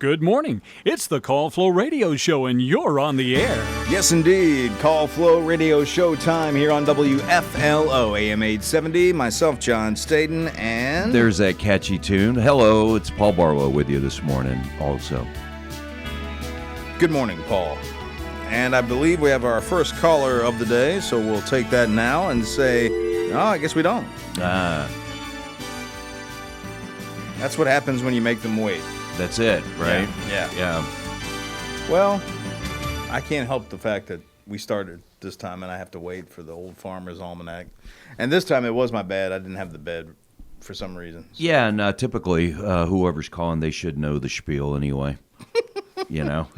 Good morning. It's the Call Flo radio show, and you're on the air. Yes, indeed. Call Flo radio show time here on WFLO AM 870. Myself, John Staton, and... There's that catchy tune. Hello, it's Paul Barlow with you this morning also. Good morning, Paul. And I believe we have our first caller of the day, so we'll take that now and say, no, I guess we don't. That's what happens when you make them wait. That's it, right? Yeah. Well, I can't help the fact that we started this time and I have to wait for the Old Farmer's Almanac. And this time it was my bad. I didn't have the bed for some reason. So. Yeah, and typically whoever's calling, they should know the spiel anyway. You know?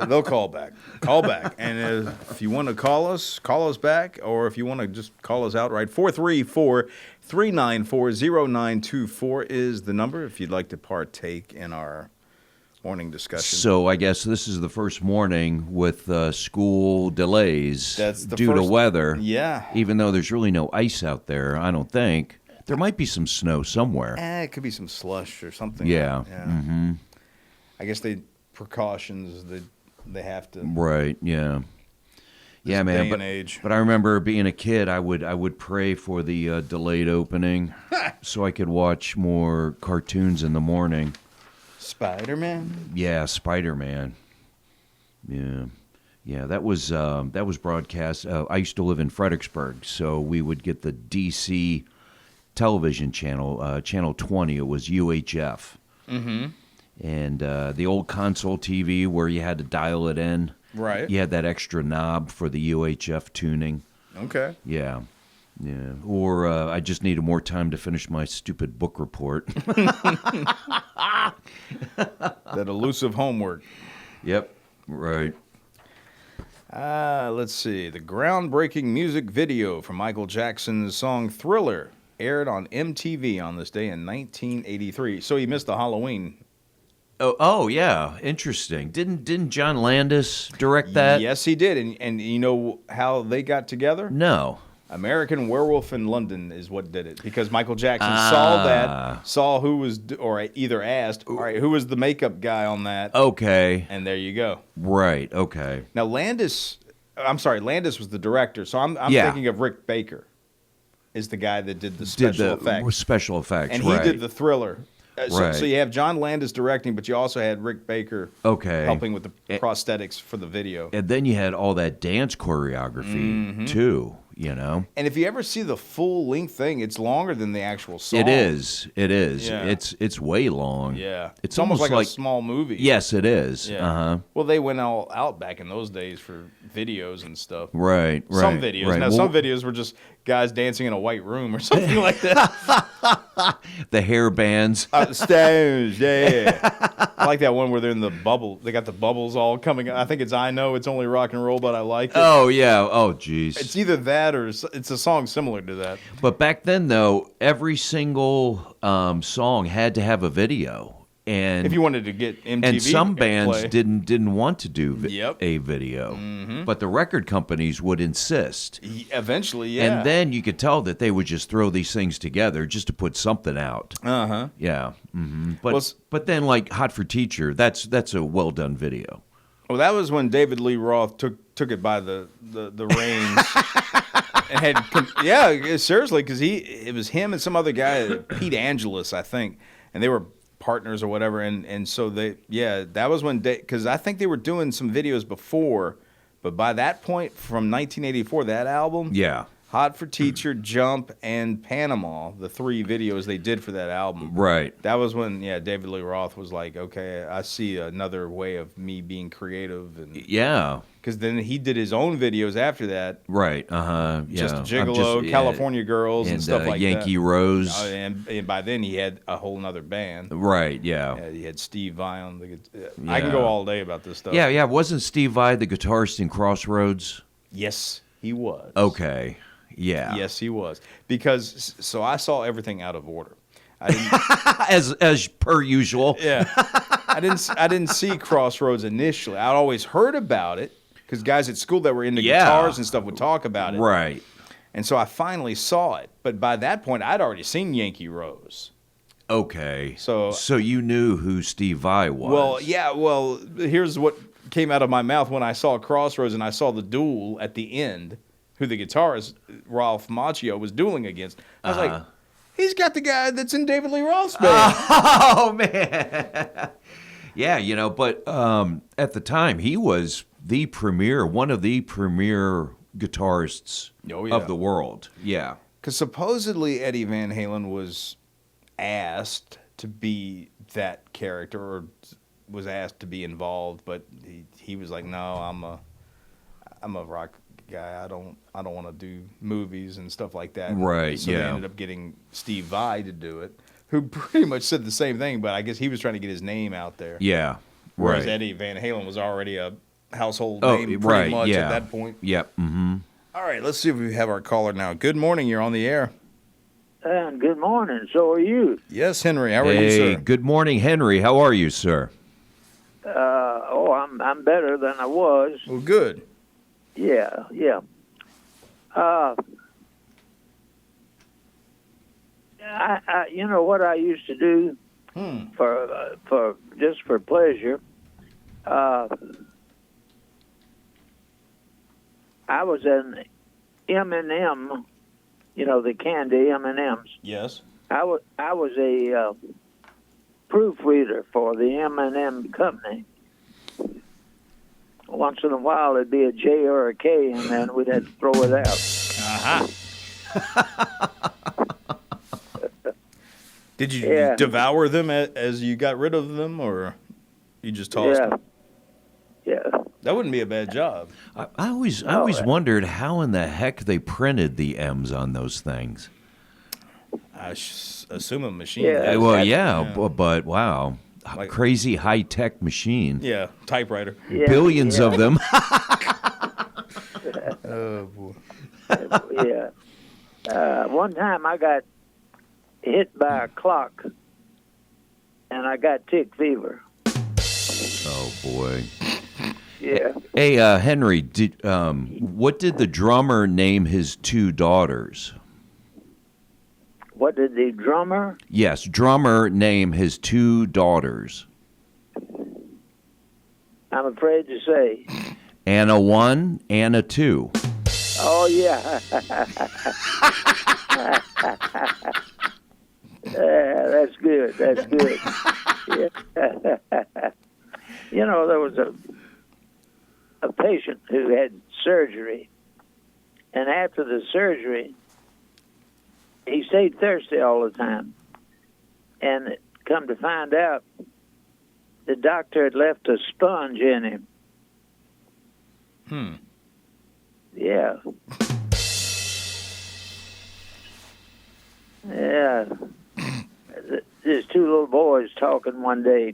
They'll call back. Call back. And if you want to call us back. Or if you want to just call us outright, 434-394-0924 is the number if you'd like to partake in our morning discussion. So I guess this is the first morning with school delays due to weather. Yeah. Even though there's really no ice out there, I don't think. There might be some snow somewhere. It could be some slush or something. Yeah. Mm-hmm. I guess precautions they have to. Right. Yeah. Yeah, man. Day and age. But I remember being a kid, I would pray for the delayed opening, so I could watch more cartoons in the morning. Spider-Man. Yeah, Spider-Man. Yeah. That was broadcast. I used to live in Fredericksburg, so we would get the DC television channel, channel 20. It was UHF. Mm-hmm. And the old console TV where you had to dial it in. Right. You had that extra knob for the UHF tuning. Okay. Yeah. Or I just needed more time to finish my stupid book report. That elusive homework. Yep. Right. Let's see. The groundbreaking music video for Michael Jackson's song Thriller aired on MTV on this day in 1983. So he missed the Halloween. Oh yeah, interesting. Didn't John Landis direct that? Yes, he did. And you know how they got together? No. American Werewolf in London is what did it, because Michael Jackson saw who was, or either asked, all right, who was the makeup guy on that? Okay. And there you go. Right. Okay. Now Landis was the director, so I'm thinking of Rick Baker, is the guy that did the special effects. Special effects, and right. he did the Thriller. Right. So you have John Landis directing, but you also had Rick Baker helping with the prosthetics for the video. And then you had all that dance choreography, too, you know? And if you ever see the full-length thing, it's longer than the actual song. It is. Yeah. It's way long. Yeah. It's almost like a small movie. Yes, it is. Yeah. Uh-huh. Well, they went all out back in those days for videos and stuff. Right. Some videos. Right. Now, some videos were just guys dancing in a white room or something like that. The hair bands. Stones, yeah. I like that one where they're in the bubble. They got the bubbles all coming out. I think it's I Know It's Only Rock and Roll, but I Like It. Oh, yeah. Oh, geez. It's either that or it's a song similar to that. But back then, though, every single song had to have a video. And if you wanted to get MTV, and some bands didn't want to do a video, but the record companies would insist. Eventually, yeah. And then you could tell that they would just throw these things together just to put something out. Yeah. Mm-hmm. But then, like Hot for Teacher, that's a well done video. Well, that was when David Lee Roth took it by the reins. And seriously, because it was him and some other guy, Pete Angelus, I think, and they were partners or whatever, and so that was when, because I think they were doing some videos before, but by that point, from 1984, that album, Hot for Teacher, Jump, and Panama, the three videos they did for that album. Right. That was when, David Lee Roth was like, okay, I see another way of me being creative. And because then he did his own videos after that. Right. Yeah. Just Gigolo, California Girls, and stuff like Yankee that. Rose. And by then he had a whole nother band. Right, yeah. He had Steve Vai on the I can go all day about this stuff. Yeah. Wasn't Steve Vai the guitarist in Crossroads? Yes, he was. Okay. Yeah. Yes, he was. Because I saw everything out of order. I didn't, as per usual. Yeah. I didn't see Crossroads initially. I'd always heard about it because guys at school that were into guitars and stuff would talk about it. Right. And so I finally saw it. But by that point, I'd already seen Yankee Rose. Okay. So you knew who Steve Vai was. Well, yeah. Well, here's what came out of my mouth when I saw Crossroads and I saw the duel at the end, who the guitarist Ralph Macchio was dueling against. I was like, he's got the guy that's in David Lee Roth's band. Oh man. Yeah, but at the time he was one of the premier guitarists of the world. Yeah. Because supposedly Eddie Van Halen was asked to be that character or was asked to be involved, but he was like, no, I'm a rock guy. I don't want to do movies and stuff like that. Right. So they ended up getting Steve Vai to do it, who pretty much said the same thing, but I guess he was trying to get his name out there. Yeah. Whereas right. Eddie Van Halen was already a household name pretty much at that point. Yep. Mm-hmm. All right, let's see if we have our caller now. Good morning. You're on the air. And good morning. So are you? Yes, Henry. How are you, sir? Good morning, Henry. How are you, sir? I'm better than I was. Well, good. Yeah. You know what I used to do for just for pleasure. I was an M&M, the candy M&Ms. Yes. I was a proofreader for the M&M company. Once in a while, it'd be a J or a K, and then we'd have to throw it out. Did you devour them as you got rid of them, or you just tossed them? Yeah. That wouldn't be a bad job. I always wondered how in the heck they printed the M's on those things. I assume a machine. Yeah. But wow. Crazy high-tech machine. Yeah, typewriter. Yeah, Billions of them. Oh, boy. Yeah. One time I got hit by a clock, and I got tick fever. Oh, boy. Yeah. Hey, Henry, what did the drummer name his two daughters? What did the drummer? Yes, drummer name his two daughters. I'm afraid to say. Anna 1, Anna 2. Oh, yeah. That's good. That's good. Yeah. There was a patient who had surgery, and after the surgery, he stayed thirsty all the time. And come to find out, the doctor had left a sponge in him. Yeah. Yeah. There's two little boys talking one day.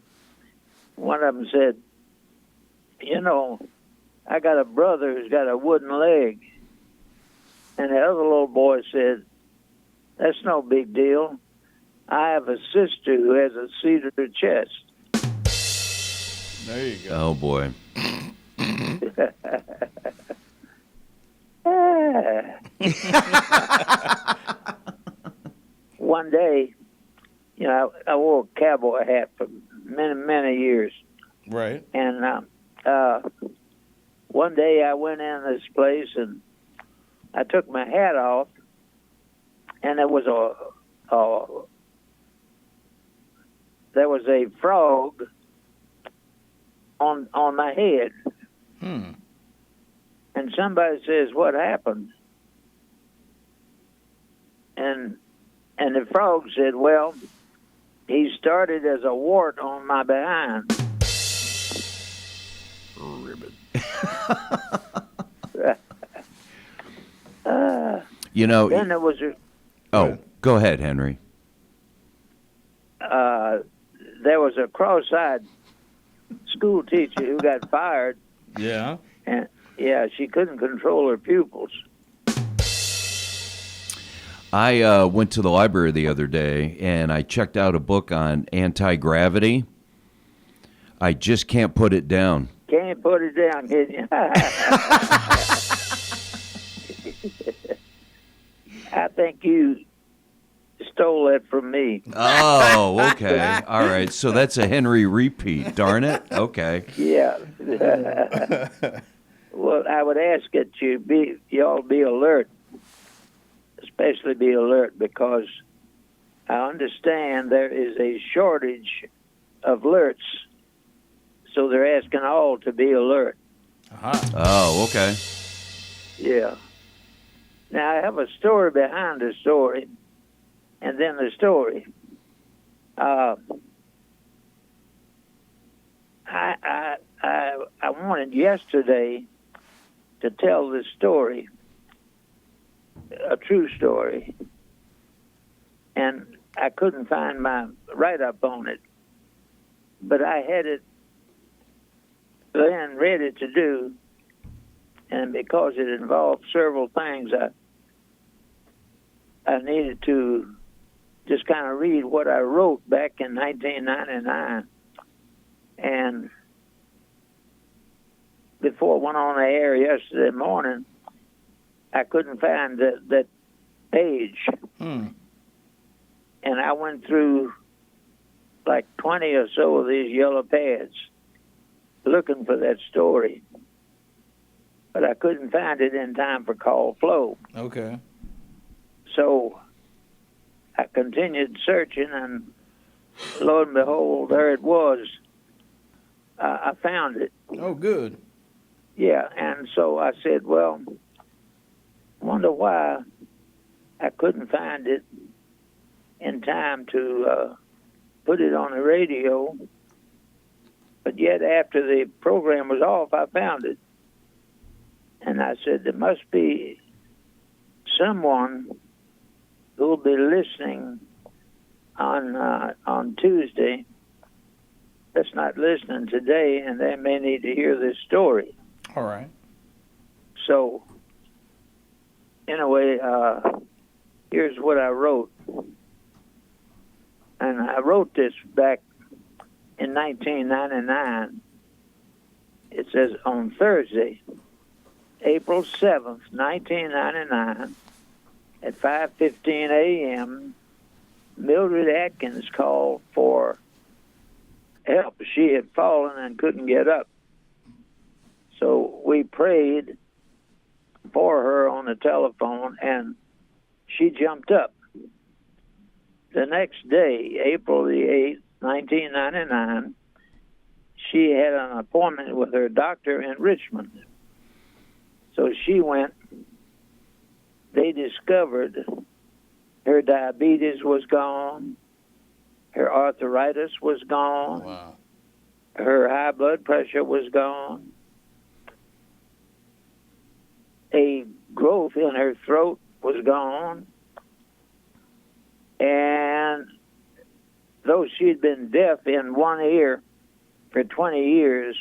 One of them said, I got a brother who's got a wooden leg. And the other little boy said, that's no big deal. I have a sister who has a cedar chest. There you go. Oh, boy. One day, I wore a cowboy hat for many, many years. Right. And one day I went in this place and I took my hat off, and there was a frog on my head. And somebody says, "What happened?" And the frog said, "Well, he started as a wart on my behind." Ribbit. Then there was go ahead, Henry. there was a cross-eyed school teacher who got fired. Yeah. And yeah, she couldn't control her pupils. I went to the library the other day, and I checked out a book on anti-gravity. I just can't put it down. Can't put it down, can you? I think you stole that from me. Oh, okay. All right. So that's a Henry repeat. Darn it. Okay. Yeah. Well, I would ask that y'all be alert, especially be alert, because I understand there is a shortage of alerts, so they're asking all to be alert. Uh-huh. Oh, okay. Yeah. Now, I have a story behind the story, and then the story. I wanted yesterday to tell this story, a true story, and I couldn't find my write-up on it, but I had it then ready to do, and because it involved several things, I needed to just kind of read what I wrote back in 1999. And before I went on the air yesterday morning, I couldn't find that page. And I went through like 20 or so of these yellow pads looking for that story. But I couldn't find it in time for Call Flo. Okay. So I continued searching, and lo and behold, there it was. I found it. Oh, good. Yeah, and so I said, well, wonder why I couldn't find it in time to put it on the radio. But yet after the program was off, I found it. And I said, there must be someone who will be listening on Tuesday that's not listening today, and they may need to hear this story. All right. So, anyway, here's what I wrote. And I wrote this back in 1999. It says, on Thursday, April 7th, 1999, at 5:15 a.m., Mildred Atkins called for help. She had fallen and couldn't get up. So we prayed for her on the telephone, and she jumped up. The next day, April the 8th, 1999, she had an appointment with her doctor in Richmond. So she went. They discovered her diabetes was gone, her arthritis was gone, Wow. her high blood pressure was gone, a growth in her throat was gone, and though she'd been deaf in one ear for 20 years,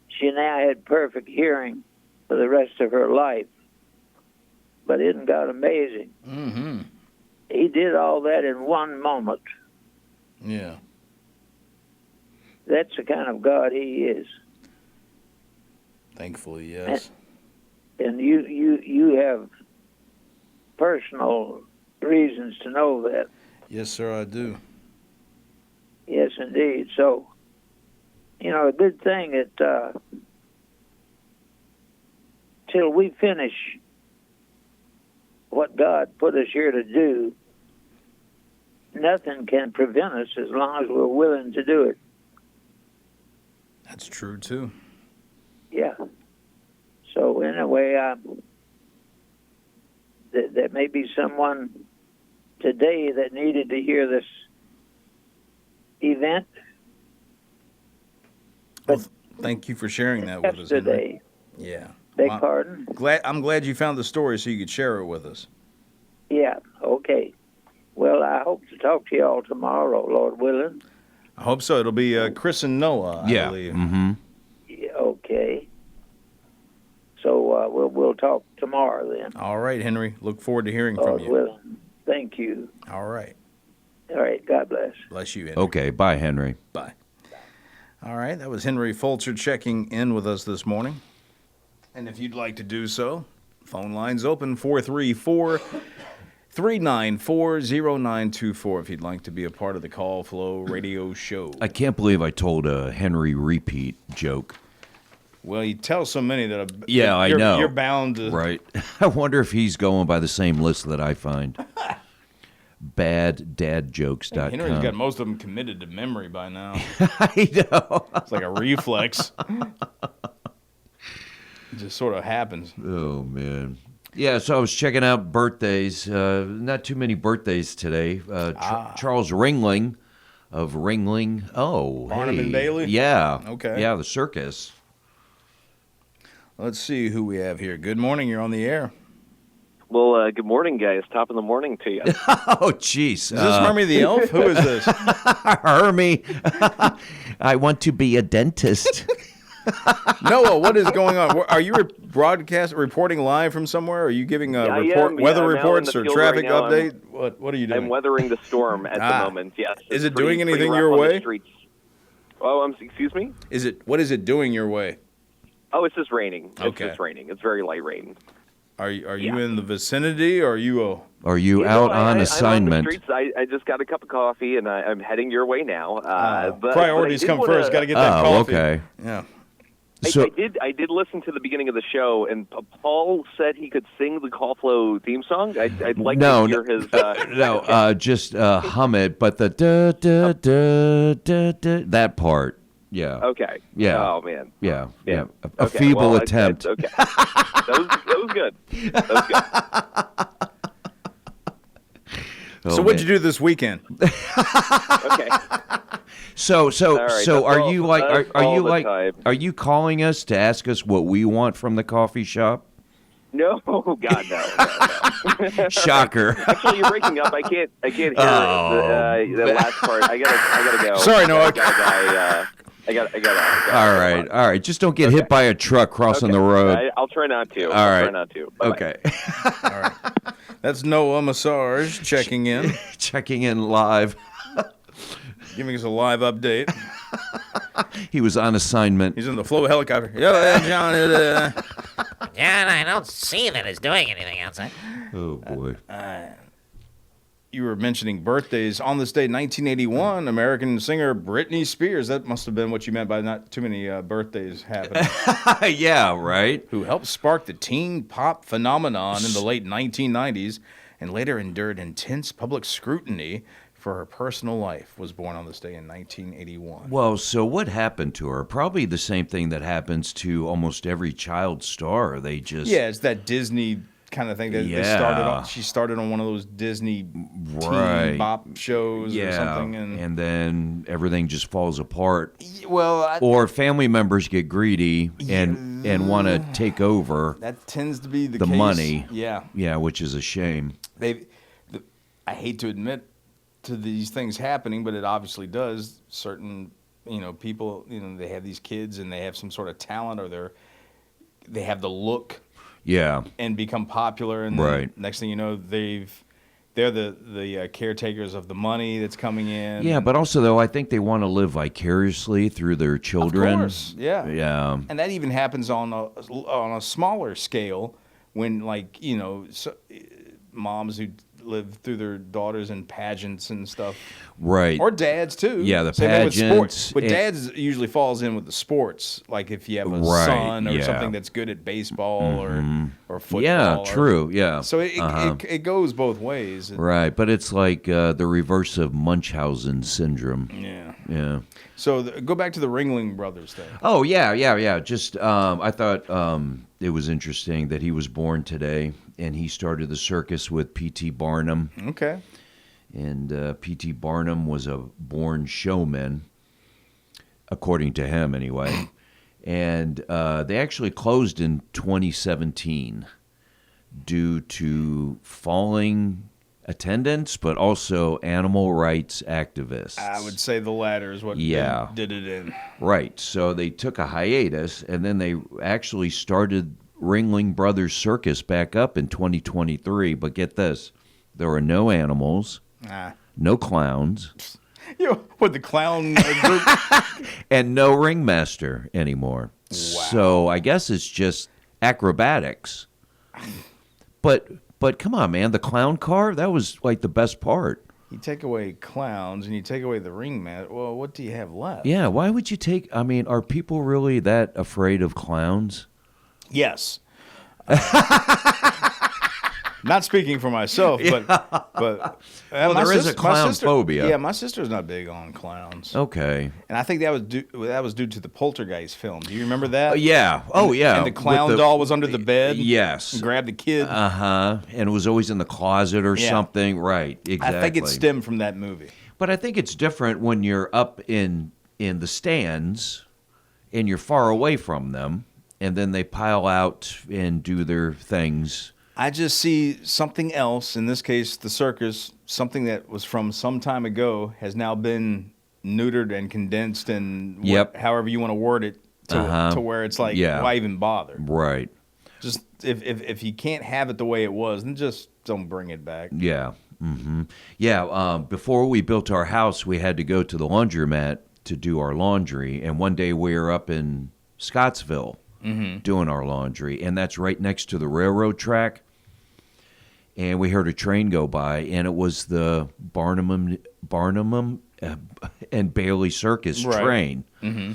she now had perfect hearing for the rest of her life. But isn't God amazing? Mm-hmm. He did all that in one moment. Yeah. That's the kind of God he is. Thankfully, yes. And you have personal reasons to know that. Yes, sir, I do. Yes, indeed. So, a good thing that till we finish what God put us here to do, nothing can prevent us as long as we're willing to do it. That's true, too. Yeah. So anyway, there may be someone today that needed to hear this event. Well, thank you for sharing that with us, Henry. Yesterday. Yeah. Beg pardon? I'm glad you found the story so you could share it with us. Yeah, okay. Well, I hope to talk to you all tomorrow, Lord willing. I hope so. It'll be Chris and Noah, I believe. Mm-hmm. Yeah, okay. So we'll talk tomorrow then. All right, Henry. Look forward to hearing Lord from you. willing. Thank you. All right. All right, God bless. Bless you, Henry. Okay. Bye, Henry. Bye. All right, that was Henry Fulcher checking in with us this morning. And if you'd like to do so, phone line's open, 434 394-0924 if you'd like to be a part of the Call Flo radio show. I can't believe I told a Henry repeat joke. Well, you tell so many that I know. You're bound to. Right. I wonder if he's going by the same list that I find. BadDadJokes.com. Henry's got most of them committed to memory by now. I know. It's like a reflex. It just sort of happens. Oh, man. Yeah, so I was checking out birthdays. Not too many birthdays today. Charles Ringling of Ringling. Oh, Barnum and Bailey? Yeah. Okay. Yeah, the Circus. Let's see who we have here. Good morning. You're on the air. Well, good morning, guys. Top of the morning to you. Oh, jeez. Is this Hermie the Elf? Who is this? Hermie. I want to be a dentist. Noah, what is going on? Are you reporting live from somewhere? Are you giving weather reports or traffic update? What are you doing? I'm weathering the storm at the moment. Yes. Is it doing anything your way? Oh, excuse me? What is it doing your way? Oh, it's just raining. Okay. It's just raining. It's very light rain. Are you in the vicinity, or are you? Are you out on assignment? I'm on the streets. I just got a cup of coffee, and I'm heading your way now. Priorities come first. Got to get that coffee. Okay. Yeah. So, I did listen to the beginning of the show, and Paul said he could sing the Call Flo theme song. I'd like to hear his. Just hum it, but the da da da da da that part. Yeah. Okay. Yeah. Oh man. Yeah. Yeah. A feeble attempt. Okay. That was good. That was good. So what'd you do this weekend? Okay. So right, are you calling us to ask us what we want from the coffee shop? No, God, no. Shocker. Actually, you're breaking up. I can't hear the last part. I gotta go. Sorry, Noah. I got. All right. Just don't get hit by a truck crossing the road. I'll try not to. All right. Try not to. Bye-bye. Okay. All right. That's Noah Massage checking in. Checking in live. Giving us a live update. He was on assignment. He's in the Flo helicopter. Yeah, John. Yeah, and I don't see that it's doing anything outside. Oh, boy. You were mentioning birthdays. On this day, 1981, American singer Britney Spears. That must have been what you meant by not too many birthdays happening. Yeah, right. Who helped spark the teen pop phenomenon in the late 1990s and later endured intense public scrutiny for her personal life, was born on this day in 1981. Well, so what happened to her? Probably the same thing that happens to almost every child star. They just... Yeah, it's that Disney kind of thing that they started on. She started on one of those Disney teen bop shows or something. And then everything just falls apart. Well, or family members get greedy and want to take over. That tends to be the case. Money. Yeah. Yeah, which is a shame. I hate to admit to these things happening, but it obviously does. Certain, people, they have these kids and they have some sort of talent, or they have the look. Yeah. And become popular, and then next thing you know, they're the caretakers of the money that's coming in. Yeah, but also though, I think they want to live vicariously through their children. Of course, yeah. Yeah. And that even happens on a smaller scale when, moms who live through their daughters in pageants and stuff. Right. Or dads, too. Yeah, the Same pageants. thing with sports. But dads usually falls in with the sports. Like if you have a son or something that's good at baseball or football. Yeah, true. Yeah. So it goes both ways. Right. But it's like the reverse of Munchausen syndrome. Yeah. Yeah. So go back to the Ringling Brothers thing. Oh, yeah. Just I thought it was interesting that he was born today, and he started the circus with P.T. Barnum. Okay. And P.T. Barnum was a born showman, according to him anyway. And they actually closed in 2017 due to falling attendance, but also animal rights activists. I would say the latter is what did it in. Right. So they took a hiatus, and then they actually started Ringling Brothers Circus back up in 2023. But get this, there are no animals, no clowns. What, the clown group? And no ringmaster anymore. Wow. So I guess it's just acrobatics. But But come on, man, the clown car, that was like the best part. You take away clowns and you take away the ring mat. Well, what do you have left? Yeah, why would you take, I mean, are people really that afraid of clowns? Yes. Not speaking for myself, but Well, my there is a clown sister, phobia. Yeah, my sister's not big on clowns. Okay. And I think that was due to the Poltergeist film. Do you remember that? Yeah. Oh, yeah. And the clown doll was under the bed. Yes. And grabbed the kid. Uh-huh. And it was always in the closet or Yeah. something. Right. Exactly. I think it stemmed from that movie. But I think it's different when you're up in the stands and you're far away from them, and then they pile out and do their things. I just see something else, in this case, the circus, something that was from some time ago, has now been neutered and condensed and however you want to word it, to where it's like, why even bother? Right. Just if you can't have it the way it was, then just don't bring it back. Yeah. Mm-hmm. Yeah. Before we built our house, we had to go to the laundromat to do our laundry. And one day we were up in Scottsville doing our laundry, and that's right next to the railroad track. And we heard a train go by, and it was the Barnum and Bailey Circus train. Mm-hmm.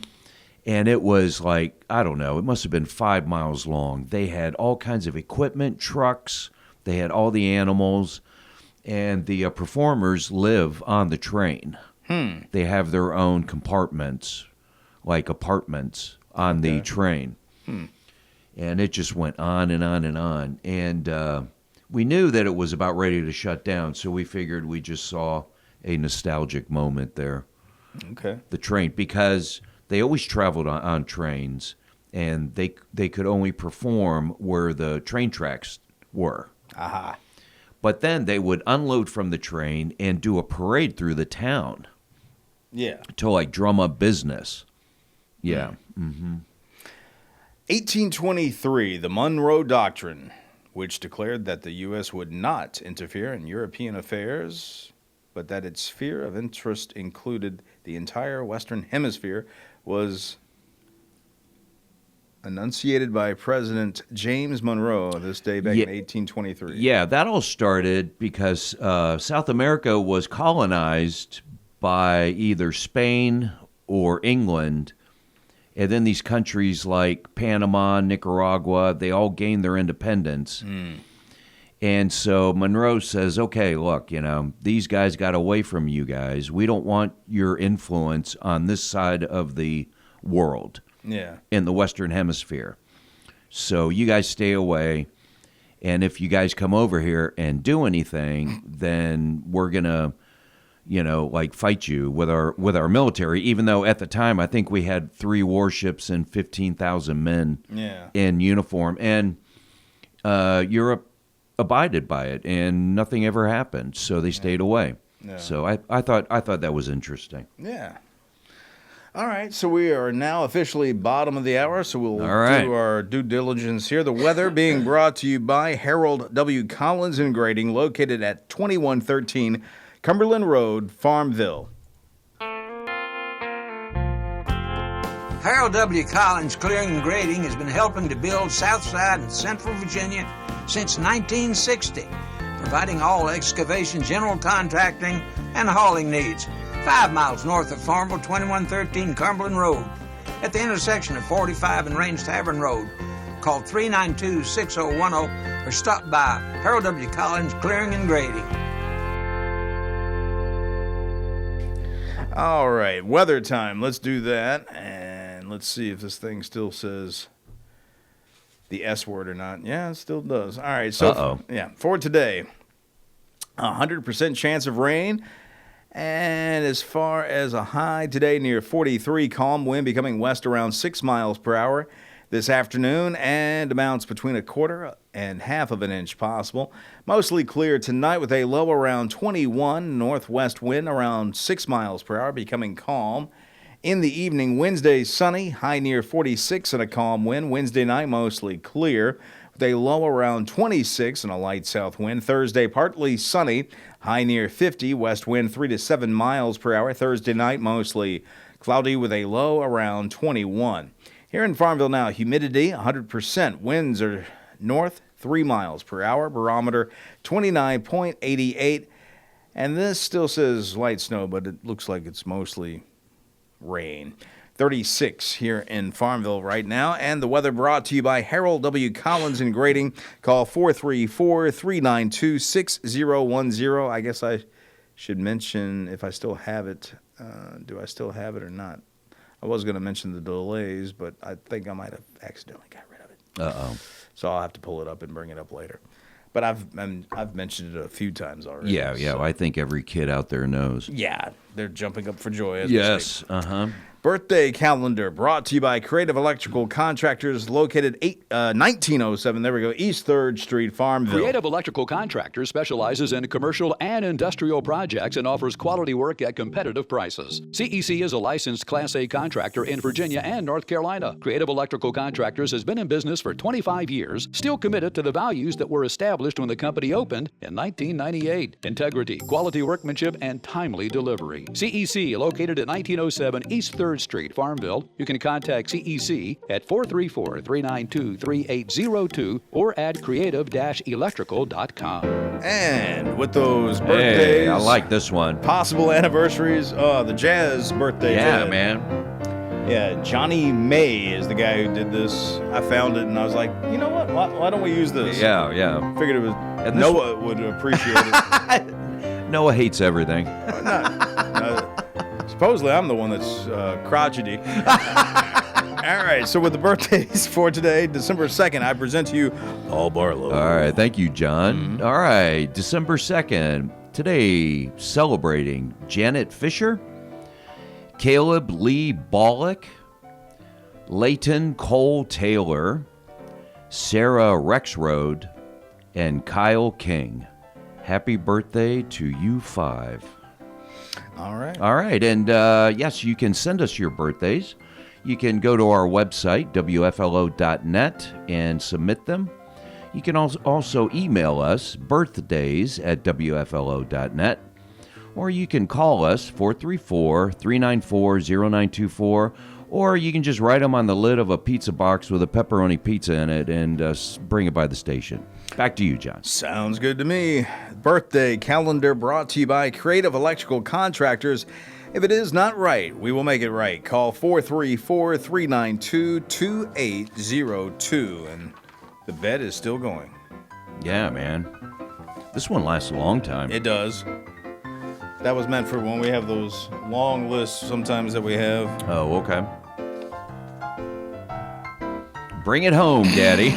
And it was like, I don't know, it must have been 5 miles long. They had all kinds of equipment, trucks, they had all the animals, and the performers live on the train. They have their own compartments, like apartments on the train. And it just went on and on and on. And we knew that it was about ready to shut down, so we figured we just saw a nostalgic moment there. Okay. The train, because they always traveled on trains, and they could only perform where the train tracks were. Aha. But then they would unload from the train and do a parade through the town. Yeah. To like drum up business. Yeah. Mm-hmm. 1823, the Monroe Doctrine, which declared that the U.S. would not interfere in European affairs, but that its sphere of interest included the entire Western Hemisphere, was enunciated by President James Monroe this day back in 1823. Yeah, that all started because South America was colonized by either Spain or England. And then these countries like Panama, Nicaragua, they all gained their independence. And so Monroe says, okay, look, these guys got away from you guys. We don't want your influence on this side of the world in the Western Hemisphere. So you guys stay away. And if you guys come over here and do anything, then we're going to fight you with our military, even though at the time I think we had 3 warships and 15,000 men in uniform. And Europe abided by it, and nothing ever happened, so they stayed away. Yeah. So I thought that was interesting. Yeah. All right, so we are now officially bottom of the hour, so we'll do our due diligence here. The weather being brought to you by Harold W. Collins and Grading, located at 2113 Cumberland Road, Farmville. Harold W. Collins Clearing and Grading has been helping to build Southside and Central Virginia since 1960, providing all excavation, general contracting, and hauling needs. 5 miles north of Farmville, 2113 Cumberland Road, at the intersection of 45 and Range Tavern Road. Call 392-6010 or stop by Harold W. Collins Clearing and Grading. All right, weather time. Let's do that, and let's see if this thing still says the S word or not. Yeah, it still does. All right, so for today, 100% chance of rain. And as far as a high today, near 43, calm wind becoming west around 6 miles per hour this afternoon, and amounts between 1/4 and 1/2 inch possible. Mostly clear tonight with a low around 21, northwest wind around 6 miles per hour, becoming calm. In the evening, Wednesday sunny, high near 46 and a calm wind. Wednesday night mostly clear with a low around 26 and a light south wind. Thursday partly sunny, high near 50, west wind 3 to 7 miles per hour. Thursday night mostly cloudy with a low around 21. Here in Farmville now, humidity 100%. Winds are north 3 miles per hour. Barometer 29.88. And this still says light snow, but it looks like it's mostly rain. 36 here in Farmville right now. And the weather brought to you by Harold W. Collins in Grading. Call 434-392-6010. I guess I should mention if I still have it. Do I still have it or not? I was going to mention the delays, but I think I might have accidentally got rid of it. Uh-oh. So I'll have to pull it up and bring it up later. But I've mentioned it a few times already. Yeah, so. I think every kid out there knows. Yeah, they're jumping up for joy. As we Yes, speak. Birthday calendar brought to you by Creative Electrical Contractors, located 1907. There we go, East 3rd Street, Farmville. Creative Electrical Contractors specializes in commercial and industrial projects and offers quality work at competitive prices. CEC is a licensed Class A contractor in Virginia and North Carolina. Creative Electrical Contractors has been in business for 25 years, still committed to the values that were established when the company opened in 1998. Integrity, quality workmanship, and timely delivery. CEC, located at 1907 East 3rd Street, Farmville. You can contact CEC at 434-392-3802 or at creative-electrical.com. And with those birthdays, Hey, I like this one. possible anniversaries, the Jazz birthday. Yeah, today. man. Yeah, Johnny May is the guy who did this. I found it and I was like, you know what? Why don't we use this? Yeah. Figured it was And this Noah would appreciate it. Noah hates everything. Supposedly, I'm the one that's crotchety. All right, so with the birthdays for today, December 2nd, I present to you all Barlow. All right, thank you, John. All right, December 2nd, today celebrating Janet Fisher, Caleb Lee Bollock, Leighton Cole Taylor, Sarah Rexroad, and Kyle King. Happy birthday to you 5. All right. And yes, you can send us your birthdays. You can go to our website, WFLO.net, and submit them. You can also email us, birthdays@WFLO.net, or you can call us, 434-394-0924, or you can just write them on the lid of a pizza box with a pepperoni pizza in it and bring it by the station. Back to you, John. Sounds good to me. Birthday calendar brought to you by Creative Electrical Contractors. If it is not right, we will make it right. Call 434-392-2802. And the bet is still going. Yeah, man. This one lasts a long time. It does. That was meant for when we have those long lists sometimes that we have. Oh, okay. Bring it home, Daddy.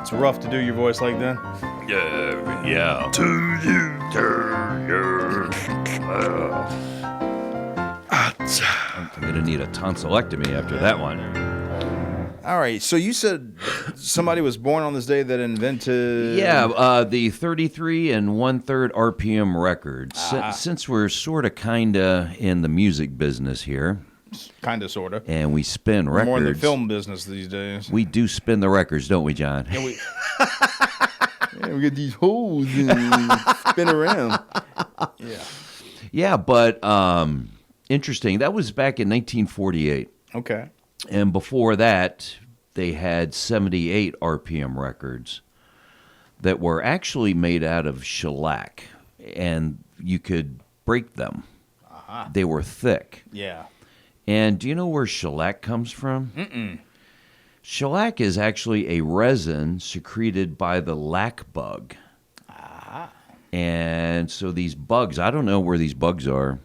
It's rough to do your voice like that. Yeah. I'm going to need a tonsillectomy after that one. All right, so you said somebody was born on this day that invented... Yeah, the 33 and 1/3 RPM record. Since we're sort of kind of in the music business here, Kind of, sort of. and we spin records. More in the film business these days. We do spin the records, don't we, John? Yeah, we get these holes and spin around. Yeah. Yeah, but interesting. That was back in 1948. Okay. And before that, they had 78 RPM records that were actually made out of shellac, and you could break them. Uh-huh. They were thick. Yeah. And do you know where shellac comes from? Mm-mm. Shellac is actually a resin secreted by the lac bug. Ah. And so these bugs, I don't know where these bugs are,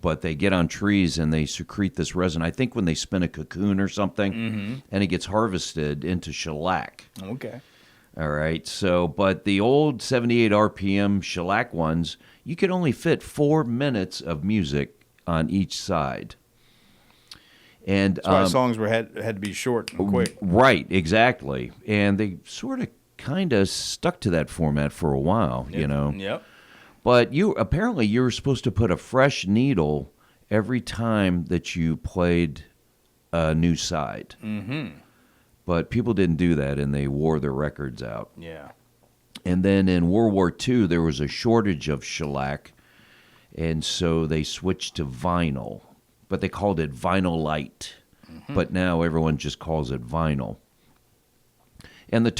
but they get on trees and they secrete this resin. I think when they spin a cocoon or something, and it gets harvested into shellac. Okay. All right. So, but the old 78 RPM shellac ones, you could only fit 4 minutes of music on each side. And That's why songs had to be short and quick. Right, exactly. And they sort of kind of stuck to that format for a while, you know. Yep. But you were supposed to put a fresh needle every time that you played a new side. Mm-hmm. But people didn't do that, and they wore their records out. Yeah. And then in World War II, there was a shortage of shellac, and so they switched to vinyl. But they called it vinyl light. but now everyone just calls it vinyl. And the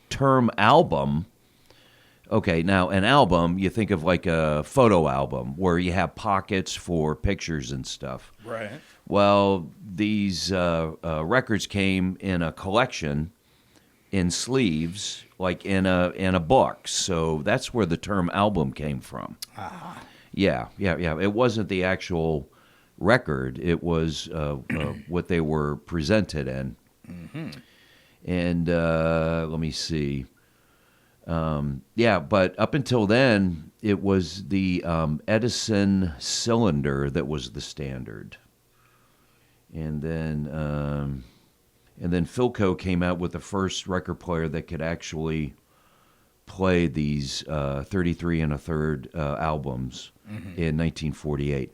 term album, okay, now an album, you think of like a photo album where you have pockets for pictures and stuff. Right. Well, these records came in a collection in sleeves, like in a book. So that's where the term album came from. Ah. Yeah. It wasn't the actual record. It was what they were presented in. Mm-hmm. And let me see. But up until then, it was the Edison cylinder that was the standard. And then Philco came out with the first record player that could actually play these 33 and a third albums in 1948.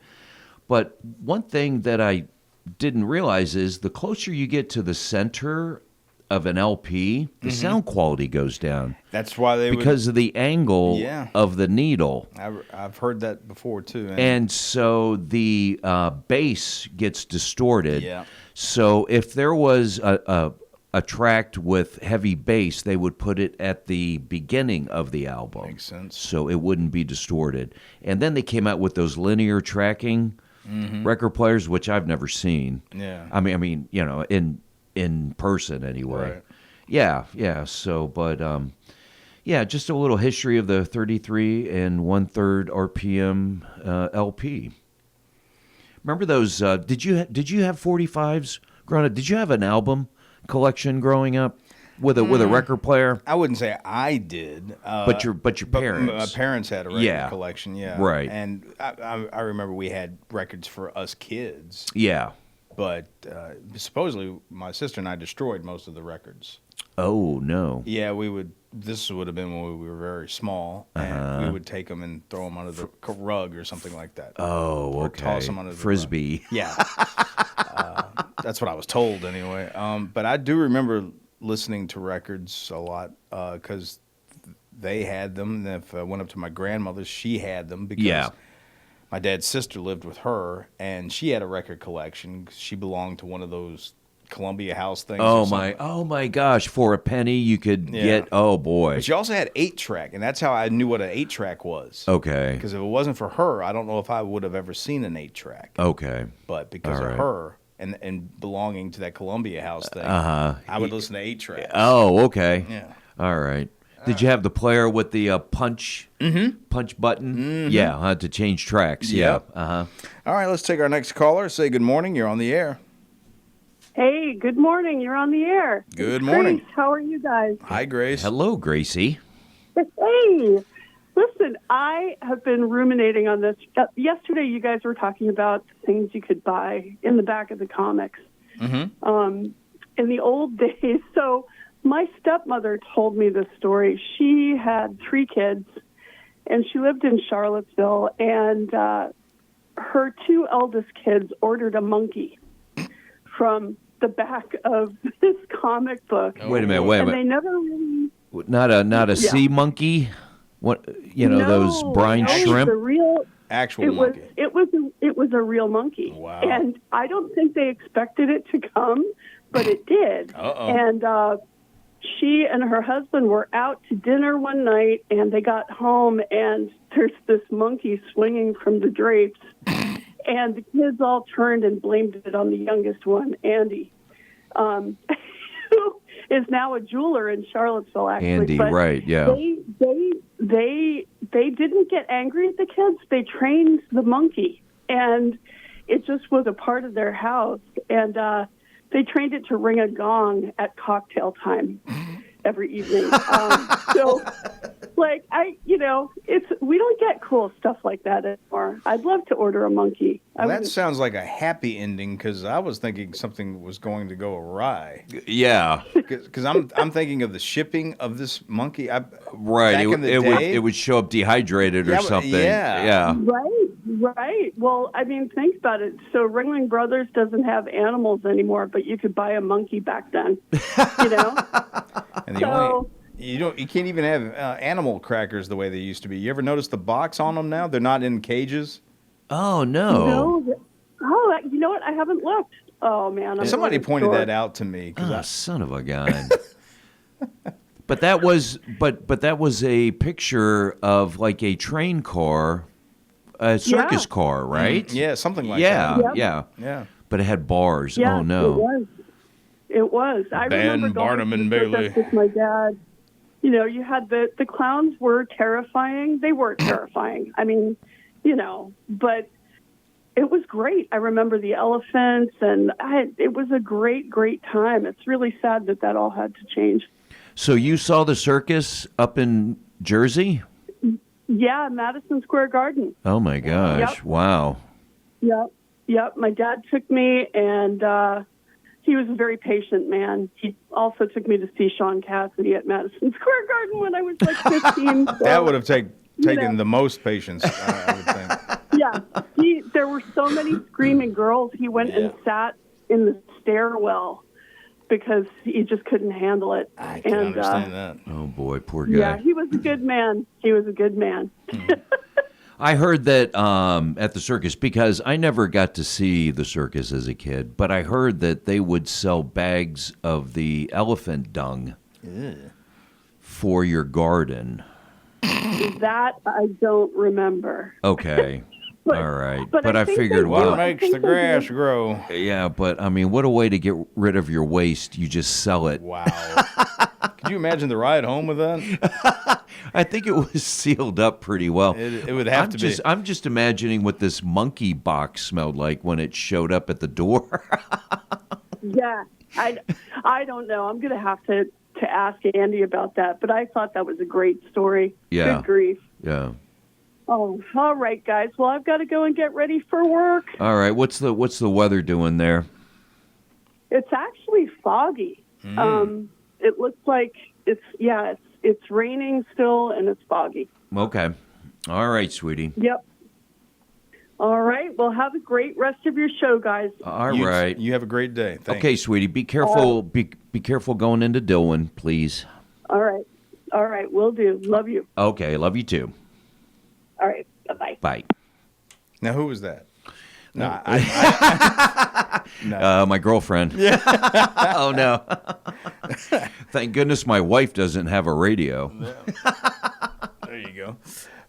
But one thing that I didn't realize is the closer you get to the center of an LP, the sound quality goes down. That's why they because of the angle of the needle. I've heard that before too. And so the bass gets distorted. Yeah. So if there was a track with heavy bass, they would put it at the beginning of the album. Makes sense. So it wouldn't be distorted. And then they came out with those linear tracking record players, which I've never seen. Yeah. I mean, you know, in person anyway. Right. Yeah. So, but just a little history of the 33 and 1/3 RPM LP. Remember those? Did you have 45s growing up? Did you have an album collection growing up with a record player? I wouldn't say I did. But your parents. My parents had a record collection. Yeah. Right. And I remember we had records for us kids. Yeah. But supposedly my sister and I destroyed most of the records. Oh, no. Yeah, this would have been when we were very small, and we would take them and throw them under the rug or something like that. Oh, or okay. toss them under the Frisbee. rug. Yeah. That's what I was told anyway. But I do remember listening to records a lot because they had them. And if I went up to my grandmother's, she had them because my dad's sister lived with her, and she had a record collection. She belonged to one of those Columbia House things. Oh my gosh! For a penny, you could get. Oh boy! But she also had 8-track, and that's how I knew what an 8-track was. Okay. Because if it wasn't for her, I don't know if I would have ever seen an 8-track. Okay. But because of her and belonging to that Columbia House thing, I would listen to 8-track. Oh, okay. Yeah. All right. Did you have the player with the punch button? Yeah, to change tracks. Yep. Yeah. All right, let's take our next caller. Say good morning. You're on the air. Hey, good morning. You're on the air. Good morning. Grace, how are you guys? Hi, Grace. Hello, Gracie. Hey, listen, I have been ruminating on this. Yesterday, you guys were talking about things you could buy in the back of the comics in the old days. So my stepmother told me this story. She had 3 kids, and she lived in Charlottesville, and her 2 eldest kids ordered a monkey from the back of this comic book. Wait a minute. And they never really... Not a sea monkey? What, those brine shrimp? It was a real... Actual monkey. It was a real monkey. Wow. And I don't think they expected it to come, but it did. Uh-oh. And she and her husband were out to dinner one night, and they got home, and there's this monkey swinging from the drapes. And the kids all turned and blamed it on the youngest one, Andy, who is now a jeweler in Charlottesville, actually. Andy, but right, yeah. They didn't get angry at the kids. They trained the monkey, and it just was a part of their house. And they trained it to ring a gong at cocktail time every evening. So, we don't get cool stuff like that anymore. I'd love to order a monkey. Well, that sounds like a happy ending because I was thinking something was going to go awry. Yeah. Because I'm thinking of the shipping of this monkey. Right. Back in the day, it would show up dehydrated or something. Yeah. Right. Well, I mean, think about it. So Ringling Brothers doesn't have animals anymore, but you could buy a monkey back then. And you can't even have animal crackers the way they used to be. You ever notice the box on them now? They're not in cages. Oh no. No. Oh, you know what? I haven't looked. Oh man, Somebody pointed that out to me. Son of a gun. But that was a picture of like a train car, a circus car, right? Yeah, something like that. Yeah. Yeah. But it had bars. Yeah, Oh no. It was. I remember Barnum and going to Bailey. with my dad. You know, you had the clowns were terrifying. They were terrifying. I mean, but it was great. I remember the elephants, and it was a great, great time. It's really sad that all had to change. So you saw the circus up in Jersey? Yeah, Madison Square Garden. Oh my gosh! Yep. Wow. Yep. My dad took me, and he was a very patient man. He also took me to see Sean Cassidy at Madison Square Garden when I was like 15. So, that would have taken the most patience, I would think. Yeah. There were so many screaming girls. He went and sat in the stairwell because he just couldn't handle it. I can understand that. Oh boy, poor guy. Yeah, he was a good man. I heard that at the circus, because I never got to see the circus as a kid, but I heard that they would sell bags of the elephant dung for your garden. That I don't remember. Okay. All right. But I figured, well, what makes the grass grow? Yeah, but I mean, what a way to get rid of your waste. You just sell it. Wow. Could you imagine the ride home with that? I think it was sealed up pretty well. It would have to be. I'm just imagining what this monkey box smelled like when it showed up at the door. Yeah, I don't know. I'm going to have to ask Andy about that. But I thought that was a great story. Yeah. Good grief. Yeah. Oh, all right, guys. Well, I've got to go and get ready for work. All right. What's the weather doing there? It's actually foggy. It looks like it's raining still, and it's foggy. Okay. All right, sweetie. Yep. All right. Well, have a great rest of your show, guys. All right. You have a great day. Thanks. Okay, sweetie. Be careful. Be careful going into Dillon, please. All right. All right. Will do. Love you. Okay. Love you too. All right. Bye-bye. Bye. Now, who was that? No, my girlfriend. Yeah. Oh, no. Thank goodness my wife doesn't have a radio. There you go.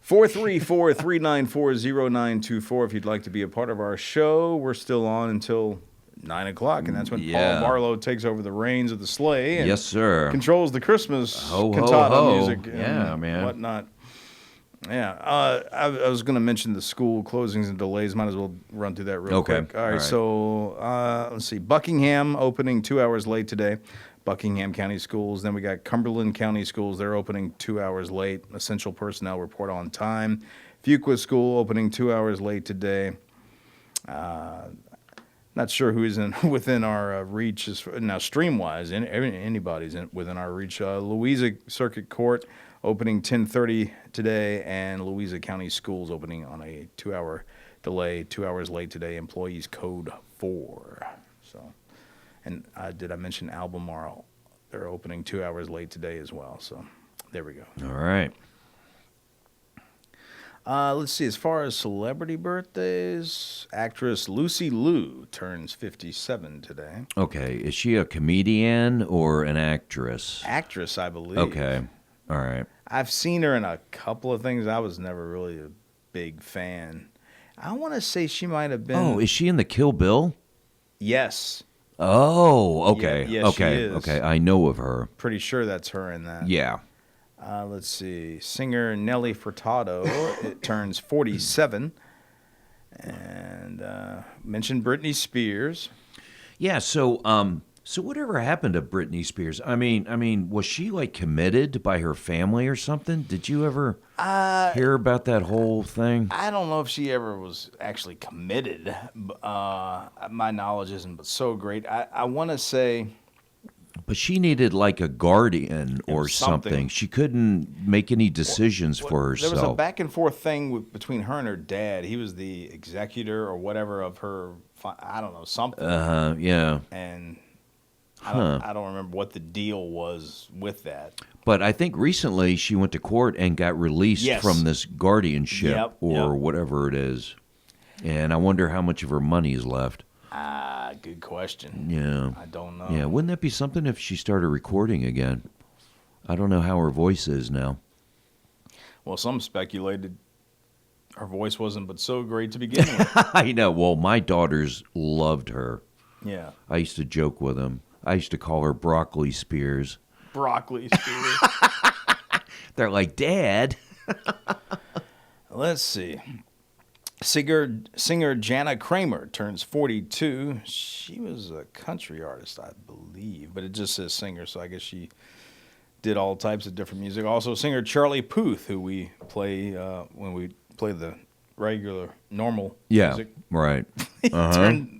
434-394-0924 if you'd like to be a part of our show. We're still on until 9 o'clock, and that's when Paul Barlow takes over the reins of the sleigh. And yes, sir. Controls the Christmas ho, cantata ho, ho. music and man. whatnot. Yeah, I was going to mention the school closings and delays. Might as well run through that real quick. All right, so let's see. Buckingham opening 2 hours late today. Buckingham County Schools. Then we got Cumberland County Schools. They're opening 2 hours late. Essential personnel report on time. Fuqua School opening 2 hours late today. Not sure who is within our reach. Now, stream-wise, anybody's within our reach. Louisa Circuit Court opening 10:30 today, and Louisa County Schools opening on a 2 hour delay, 2 hours late today. Employees Code 4. So, and did I mention Albemarle? They're opening 2 hours late today as well. So, there we go. All right. Let's see. As far as celebrity birthdays, actress Lucy Liu turns 57 today. Okay. Is she a comedian or an actress? Actress, I believe. Okay. All right. I've seen her in a couple of things. I was never really a big fan. I want to say she might have been. Oh, is she in the Kill Bill? Yes. Oh, okay. Yes, okay. she is. Okay. I know of her. Pretty sure that's her in that. Yeah. Let's see. Singer Nelly Furtado it turns 47. And mentioned Britney Spears. Yeah, so whatever happened to Britney Spears? I mean, was she like committed by her family or something? Did you ever hear about that whole thing? I don't know if she ever was actually committed. My knowledge isn't so great. I want to say... But she needed like a guardian or something. She couldn't make any decisions for herself. There was a back and forth thing between her and her dad. He was the executor or whatever of her, I don't know, something. Yeah. And I don't remember what the deal was with that. But I think recently she went to court and got released from this guardianship or whatever it is. And I wonder how much of her money is left. Good question. Yeah. I don't know. Yeah, wouldn't that be something if she started recording again? I don't know how her voice is now. Well, some speculated her voice wasn't but so great to begin with. I know. Well, my daughters loved her. Yeah. I used to joke with them. I used to call her Broccoli Spears. Broccoli Spears. They're like, Dad. Let's see. Singer Jana Kramer turns 42. She was a country artist, I believe, but it just says singer, so I guess she did all types of different music. Also, singer Charlie Puth, who we play when we play the regular, normal music. Right.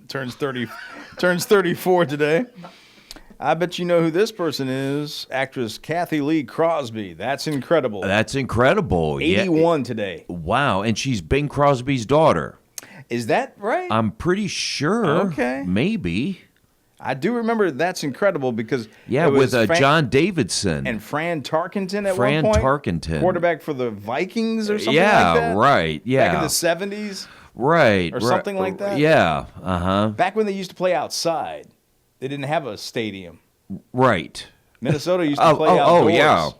Turns 34 today. I bet you know who this person is. Actress Kathy Lee Crosby. That's incredible. That's incredible. 81 today. Wow, and she's Bing Crosby's daughter. Is that right? I'm pretty sure. Okay. Maybe. I do remember That's Incredible because Yeah, it was with John Davidson. and Fran Tarkenton at Fran one point. Tarkenton. Quarterback for the Vikings or something Yeah, like that. right, yeah. Back in the 70s. Right. Or something like that? Yeah, uh-huh. Back when they used to play outside. They didn't have a stadium. Right. Minnesota used to play outdoors. Oh, yeah.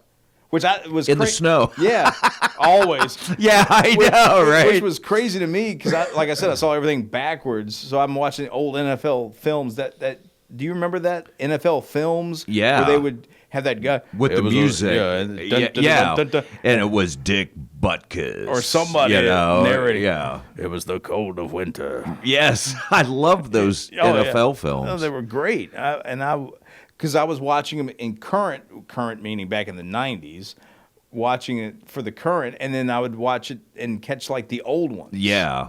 Which was In the snow. Yeah, always. Yeah, I know, right? Which was crazy to me because, like I said, I saw everything backwards. So I'm watching old NFL films. That do you remember that NFL films? Yeah. Where they would have that guy With the music. Yeah. And it was Dick Butkus. or somebody narrating. Yeah. It was the cold of winter. Yes. I love those NFL films. Oh, they were great. Because I was watching them in current meaning back in the 90s, watching it for the current, and then I would watch it and catch like the old ones. Yeah.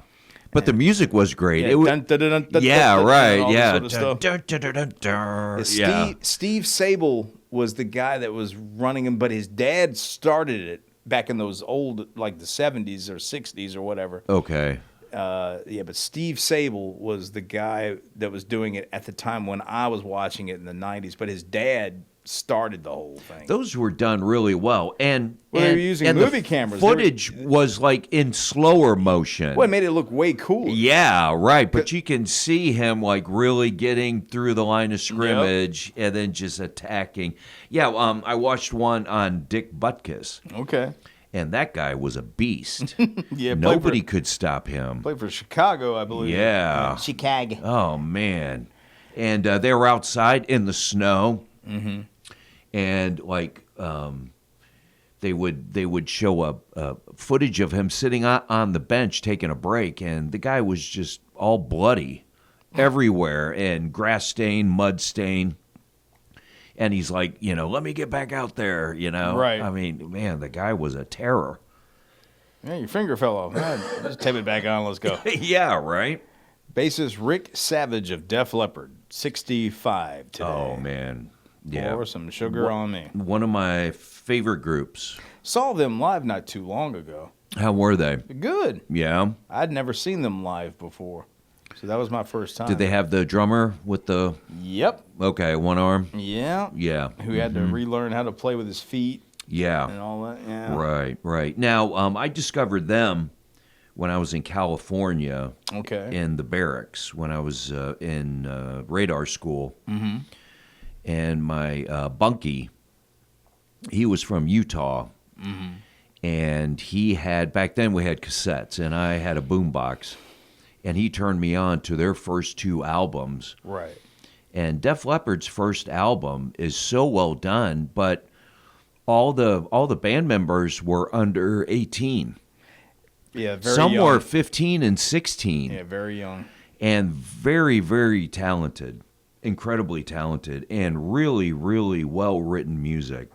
But the music was great. Yeah, It was, dun, dun, dun, dun, dun, yeah, dun, right. and all this Yeah. sort of stuff. Dun, dun, dun, dun, dun. Yeah, Steve Sable was the guy that was running him, but his dad started it back in those old, like the 70s or 60s or whatever. Okay. But Steve Sable was the guy that was doing it at the time when I was watching it in the 90s, but his dad started the whole thing. Those were done really well. And they were using and movie the cameras. Footage was like in slower motion. Well, it made it look way cooler. Yeah, right. But you can see him like really getting through the line of scrimmage and then just attacking. Yeah, I watched one on Dick Butkus. Okay. And that guy was a beast. Yeah, Nobody could stop him. Played for Chicago, I believe. Yeah. Chicago. Oh, man. And they were outside in the snow. Mm-hmm. And like they would show up footage of him sitting on the bench taking a break, and the guy was just all bloody everywhere and grass stain, mud stain. And he's like, let me get back out there, Right. I mean, man, the guy was a terror. Yeah, your finger fell off. Just tape it back on. Let's go. Yeah, right. Bassist Rick Savage of Def Leppard, 65 today. Oh, man. Yeah. Pour some sugar on me. One of my favorite groups. Saw them live not too long ago. How were they? Good. Yeah. I'd never seen them live before, so that was my first time. Did they have the drummer with the... Yep. Okay, one arm? Yeah. Yeah. Who had to relearn how to play with his feet. Yeah. And all that. Yeah. Right. Now, I discovered them when I was in California. Okay. In the barracks when I was in radar school. Mm-hmm. And my bunkie, he was from Utah. Mm-hmm. And he had, back then we had cassettes, and I had a boombox. And he turned me on to their first two albums. Right. And Def Leppard's first album is so well done, but all the band members were under 18. Yeah, very Some young. were 15 and 16. Yeah, very young. And very, very talented. Incredibly talented. And really, really well-written music.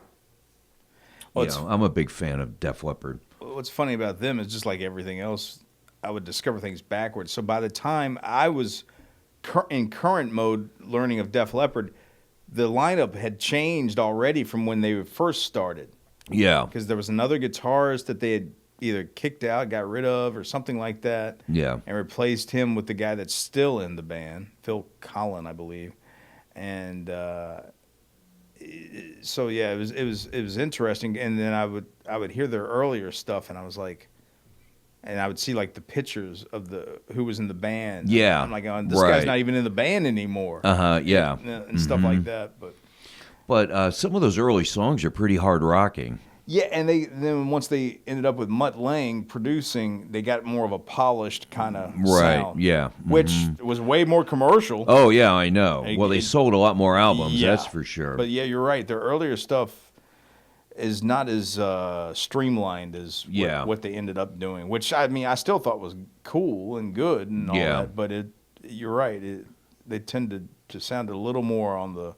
Well, I'm a big fan of Def Leppard. What's funny about them is just like everything else, I would discover things backwards. So by the time I was in current mode learning of Def Leppard, the lineup had changed already from when they first started. Yeah. Because there was another guitarist that they had either kicked out, got rid of, or something like that. Yeah. And replaced him with the guy that's still in the band, Phil Collin, I believe. And so yeah, it was interesting. And then I would hear their earlier stuff, and I was like, and I would see like the pictures of who was in the band. Yeah, I'm like, oh, this guy's not even in the band anymore. Yeah, and stuff like that. But some of those early songs are pretty hard rocking. Yeah, and then once they ended up with Mutt Lange producing, they got more of a polished kind of sound. Yeah, which was way more commercial. Oh yeah, I know. Well, they sold a lot more albums, that's for sure. But yeah, you're right. Their earlier stuff is not as streamlined as what they ended up doing, which I still thought was cool and good and all that. But you're right. They tended to sound a little more on the,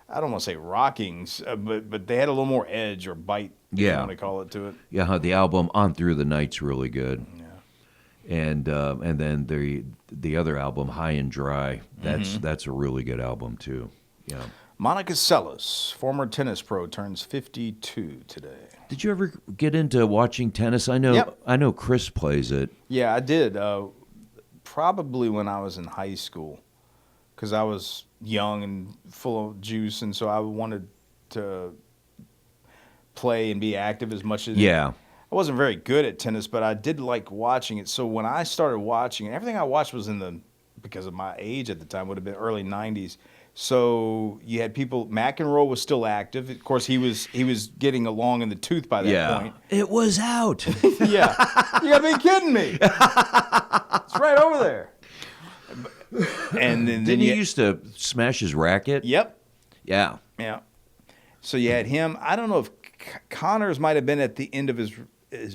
I don't want to say rockings, but they had a little more edge or bite, if you want to call it, to it. Yeah, the album On Through the Night's really good. Yeah. And then the other album, High and Dry, that's a really good album too. Yeah. Monica Seles, former tennis pro, turns 52 today. Did you ever get into watching tennis? I know Chris plays it. Yeah, I did. Probably when I was in high school, because I was young and full of juice, and so I wanted to play and be active as much as. Yeah. I wasn't very good at tennis, but I did like watching it. So when I started watching it, everything I watched was because of my age at the time, would have been early 90s. So you had people. McEnroe was still active. Of course, he was getting along in the tooth by that point. It was out. Yeah, you gotta be kidding me. It's right over there. And then didn't he used to smash his racket? Yep. Yeah. Yeah. So you had him. I don't know if Connors might have been at the end of his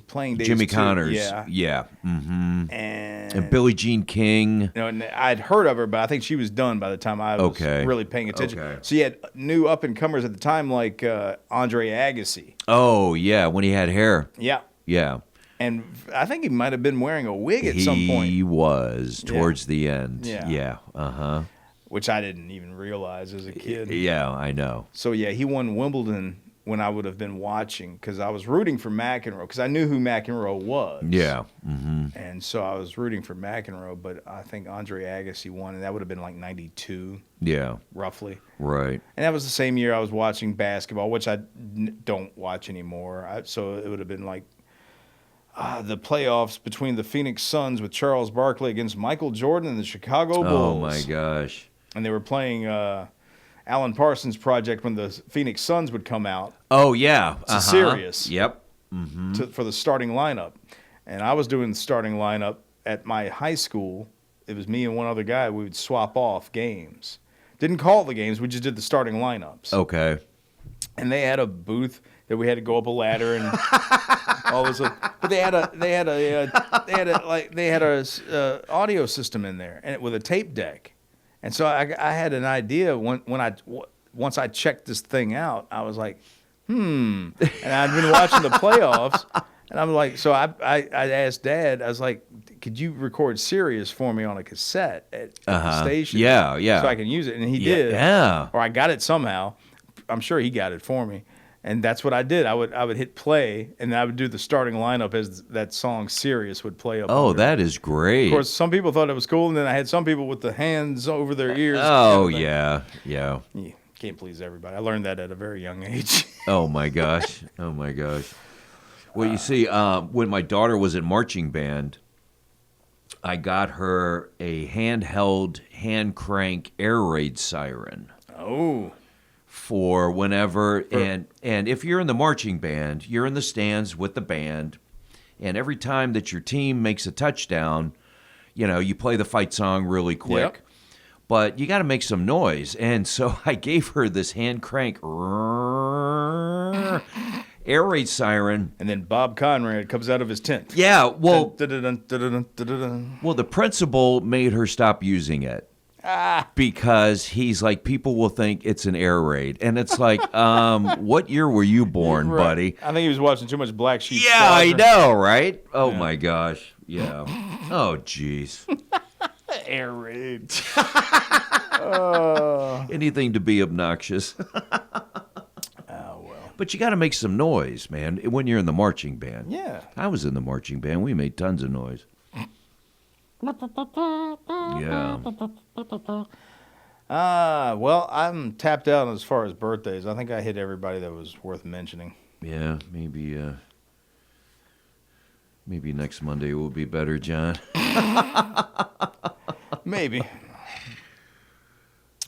playing days. Jimmy too. Connors. Yeah. Yeah. Mm-hmm. And Billie Jean King. And I'd heard of her, but I think she was done by the time I was really paying attention. Okay. So you had new up and comers at the time like Andre Agassi. Oh yeah, when he had hair. Yeah. Yeah. And I think he might have been wearing a wig at some point. He was towards the end. Yeah. Yeah. Uh-huh. Which I didn't even realize as a kid. Yeah, I know. So yeah, he won Wimbledon when I would have been watching, because I was rooting for McEnroe, because I knew who McEnroe was. Yeah. Mm-hmm. And so I was rooting for McEnroe, but I think Andre Agassi won, and that would have been like 92. Yeah. Roughly. Right. And that was the same year I was watching basketball, which I don't watch anymore. So it would have been like the playoffs between the Phoenix Suns with Charles Barkley against Michael Jordan and the Chicago Bulls. Oh, my gosh. And they were playing Alan Parsons' project when the Phoenix Suns would come out. Oh, yeah. To Sirius. Yep. Mm-hmm. For the starting lineup. And I was doing the starting lineup at my high school. It was me and one other guy. We would swap off games. Didn't call the games. We just did the starting lineups. Okay. And they had a booth that we had to go up a ladder and all this. But they had a audio system in there and with a tape deck. And so I had an idea once I checked this thing out. I was like, And I'd been watching the playoffs, and I'm like, so I asked Dad. I was like, could you record Sirius for me on a cassette at the station? Yeah, yeah. So I can use it, and he did. Yeah. Or I got it somehow. I'm sure he got it for me. And that's what I did. I would hit play, and I would do the starting lineup as that song Sirius would play up. Oh, under. that is great. Of course, some people thought it was cool, and then I had some people with the hands over their ears. Oh, yeah. Can't please everybody. I learned that at a very young age. Oh, my gosh. Oh, my gosh. Well, you see, when my daughter was in marching band, I got her a handheld, hand-crank air raid siren. Oh. For whenever, and if you're in the marching band, you're in the stands with the band, and every time that your team makes a touchdown, you play the fight song really quick. Yep. But you got to make some noise, and so I gave her this hand crank air raid siren, and then Bob Conrad comes out of his tent. Yeah, well, well, the principal made her stop using it. Because he's like, people will think it's an air raid. And it's like, what year were you born, buddy? I think he was watching too much Black Sheep. Yeah, I know, right? Oh, my gosh. Yeah. Oh, jeez. Air raid. Anything to be obnoxious. But you got to make some noise, man, when you're in the marching band. Yeah. I was in the marching band. We made tons of noise. Yeah. Well, I'm tapped out as far as birthdays. I think I hit everybody that was worth mentioning. Yeah, maybe. Maybe next Monday will be better, John. Maybe.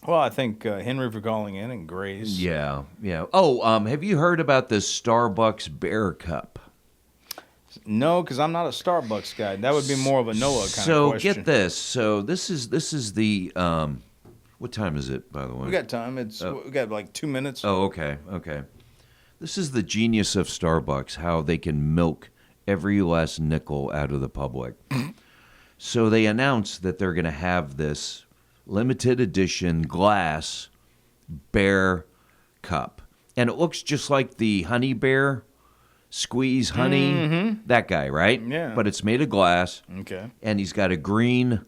Well, I think Henry for calling in and Grace. Yeah. Oh, have you heard about this Starbucks Bear Cup? No, because I'm not a Starbucks guy. That would be more of a Noah kind of question. So get this. So this is the what time is it, by the way? We got time. We got like 2 minutes. Oh, okay. This is the genius of Starbucks, how they can milk every last nickel out of the public. So they announced that they're going to have this limited edition glass bear cup. And it looks just like the Honey Bear Squeeze Honey, that guy, right? Yeah. But it's made of glass. Okay. And he's got a green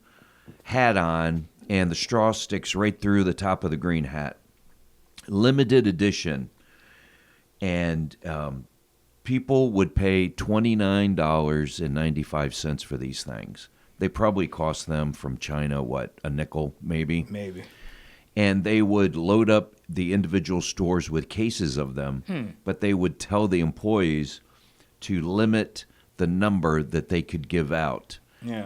hat on, and the straw sticks right through the top of the green hat. Limited edition. And people would pay $29.95 for these things. They probably cost them from China, what, a nickel maybe? Maybe. And they would load up the individual stores with cases of them, but they would tell the employees to limit the number that they could give out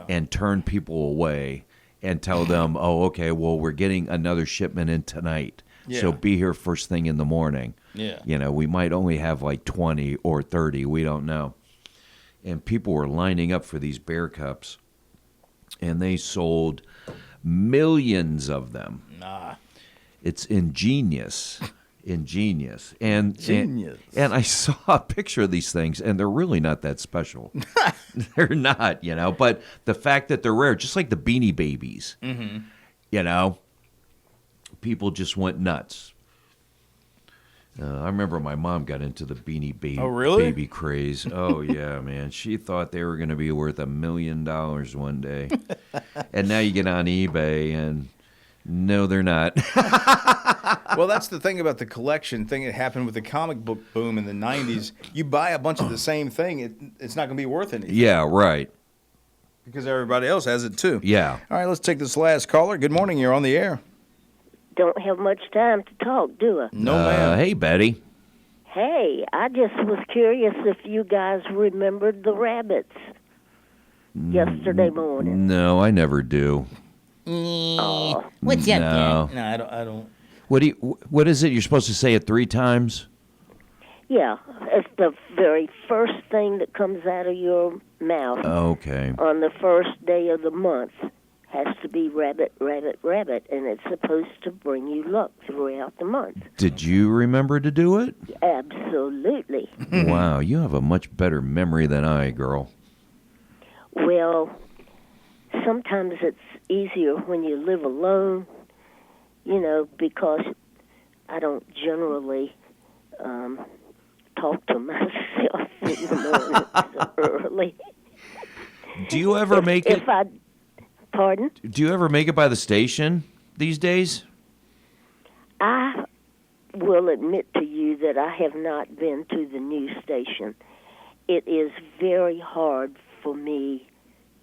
and turn people away and tell them, oh, okay, well, we're getting another shipment in tonight, so be here first thing in the morning. Yeah. You know, we might only have like 20 or 30, we don't know. And people were lining up for these bear cups, and they sold millions of them. Nah. It's ingenious. And Genius. and I saw a picture of these things, and they're really not that special. They're not, you know. But the fact that they're rare, just like the Beanie Babies, you know, people just went nuts. I remember my mom got into the Beanie Baby, baby craze. Oh, yeah, man. She thought they were going to be worth $1 million one day. And now you get on eBay, and no, they're not. Well, that's the thing about the collection thing that happened with the comic book boom in the 90s. You buy a bunch of the same thing, it's not going to be worth anything. Yeah, right. Because everybody else has it, too. Yeah. All right, let's take this last caller. Good morning. You're on the air. Don't have much time to talk, do I? No, ma'am. Hey, Betty. Hey, I just was curious if you guys remembered the rabbits yesterday morning. No, I never do. Oh, What's up, No. No, I don't. What is it? You're supposed to say it 3 times? yeah, it's the very first thing that comes out of your mouth Okay. on the first day of the month. Has to be rabbit, rabbit, rabbit, and it's supposed to bring you luck throughout the month. Did you remember to do it? Absolutely. Wow, you have a much better memory than I, girl. Well, sometimes it's easier when you live alone, you know, because I don't generally talk to myself in the morning so early. Do you ever make it? Pardon? Do you ever make it by the station these days? I will admit to you that I have not been to the news station. It is very hard for me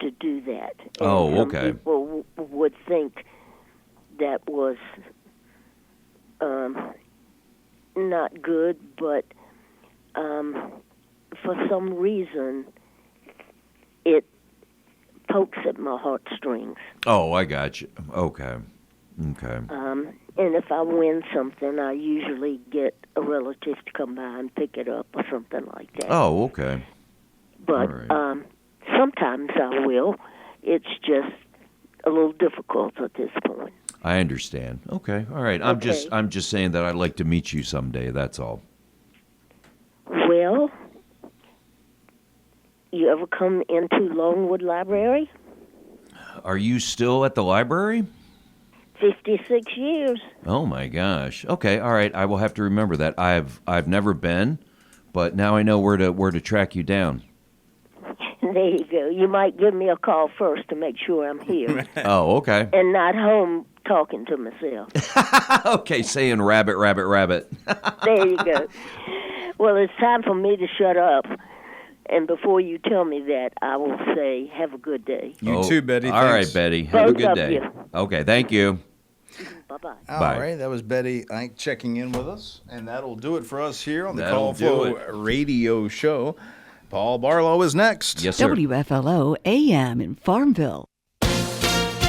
to do that. And Oh, some okay. people would think that was not good, but for some reason it pokes at my heartstrings. Oh, I got you. Okay. And if I win something, I usually get a relative to come by and pick it up or something like that. Oh, okay. But all right. Sometimes I will. It's just a little difficult at this point. I understand. Okay. All right. Okay. I'm just saying that I'd like to meet you someday. That's all. Well, you ever come into Longwood Library? Are you still at the library? 56 years. Oh my gosh. Okay. All right. I will have to remember that. I've never been, but now I know where to track you down. There you go. You might give me a call first to make sure I'm here. Oh, okay. And not home talking to myself. Okay, saying rabbit, rabbit, rabbit. There you go. Well, it's time for me to shut up. And before you tell me that, I will say, have a good day. You too, Betty. All Thanks. right, Betty. Have a Both good of day. you. Okay, thank you. Bye-bye. All Bye. right, that was Betty Ike checking in with us, and that'll do it for us here on the That'll Call do Flo it. radio show. Paul Barlow is next. Yes, sir. WFLO AM in Farmville.